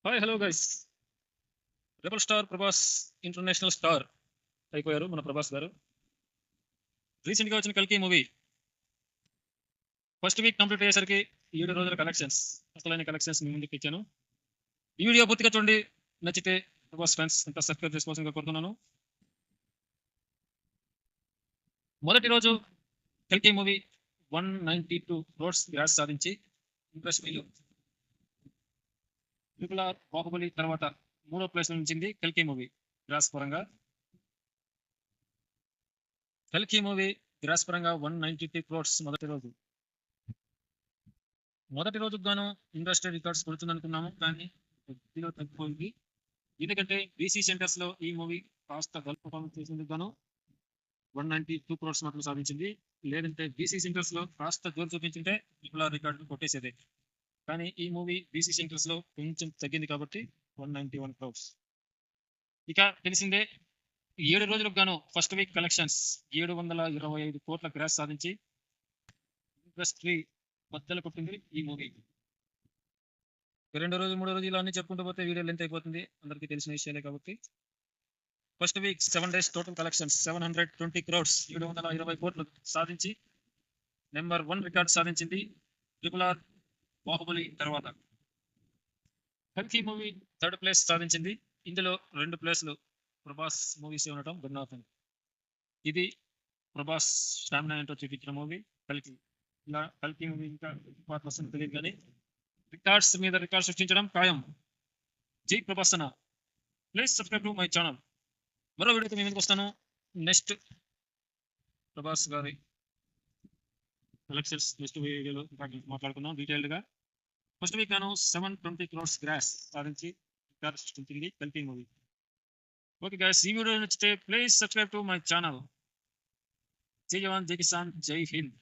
Hi hello guys. Rebel star Prabhas international star అయిపోయారు మన ప్రభాస్ గారు. రీసెంట్ గా వచ్చిన కల్కి మూవీ ఫస్ట్ వీక్ కంప్లీట్ అయ్యేసరికి 7 రోజుల కలెక్షన్స్, అసలైన కలెక్షన్స్ మీ ముందుకు ఇచ్చాను. ఈ వీడియో పూర్తిగా చూడండి. నచ్చితే ప్రభాస్ ఫ్యాన్స్ అంతా సబ్స్క్రైబ్ చేసుకోవాల్సిందిగా కోరుతున్నాను. మొదటి రోజు కల్కి మూవీ 192 క్రోర్స్ గ్రాస్ సాధించి ఇండస్ట్రీలో ట్రిపుల్ ఆర్ బాహుబలి తర్వాత మూడో ప్లేస్ నిలిచింది కల్కి మూవీ గ్రాస్ పరంగా. కల్కి మూవీ గ్రాస్ పరంగా 193 క్రోర్స్ మొదటి రోజుకు గాను ఇండస్ట్రీ రికార్డ్స్ కొడుతుంది అనుకున్నాము, కానీ కొద్దిగా తగ్గిపోయింది. ఎందుకంటే బీసీ సెంటర్స్ లో ఈ మూవీ కాస్త గల్ పర్ఫార్మెన్స్ చేసేందుకు గాను 192 క్రోర్స్ మాత్రం సాధించింది. లేదంటే బీసీ సెంటర్స్ లో కాస్త జోరు చూపించుంటే ట్రిపుల్ ఆర్ రికార్డు కొట్టేసేదే. కానీ ఈ మూవీ బీసీ సెంటర్స్ లో కొంచెం తగ్గింది కాబట్టి 191 క్రోర్స్. ఇక తెలిసిందే, 7 రోజులకు గాను ఫస్ట్ వీక్ కలెక్షన్స్ 725 కోట్ల గ్రాస్ సాధించి ఇండస్ట్రీ బద్దలు కొట్టింది ఈ మూవీ. రెండో రోజు మూడో రోజు ఇలా అన్ని చెప్పుకుంటూ పోతే వీడియో లెంత్ అయిపోతుంది, అందరికీ తెలిసిన విషయాలే కాబట్టి. First week 7 days total collections 720 crores 720 కోట్లు సాధించి నెంబర్ 1 రికార్డ్ సాధించింది ట్రిపుల్ ఆర్ బాహుబలి తర్వాత. కల్కి మూవీ థర్డ్ ప్లేస్ సాధించింది. ఇందులో 2 ప్లేస్లు ప్రభాస్ మూవీస్ ఉండటం గమనార్థం. ఇది ప్రభాస్ స్టామినా ఏంటో చూపించిన మూవీ కల్కి. ఇలా కల్కి మూవీ ఇంకా వస్తుంది తెలియదు, కానీ రికార్డ్స్ మీద రికార్డ్ సృష్టించడం ఖాయం. జై ప్రభాస్ అన్న. Please subscribe to my channel. మరో వీడియోతో మీ ముందుకు వస్తాను. నెక్స్ట్ ప్రభాస్ గారి కలెక్షన్స్ నెక్స్ట్ వీడియోలో మాట్లాడుకుందాం డీటెయిల్డ్ గా. ఫస్ట్ వీక్ గాను 720 క్రోర్స్ గ్రాస్ సాధించి రికార్డ్ సృష్టించింది కల్కి మూవీ. ఓకే గైస్, ఈ వీడియో నచ్చితే please subscribe to my channel. జై జవాన్, జై కిసాన్, జై హింద్.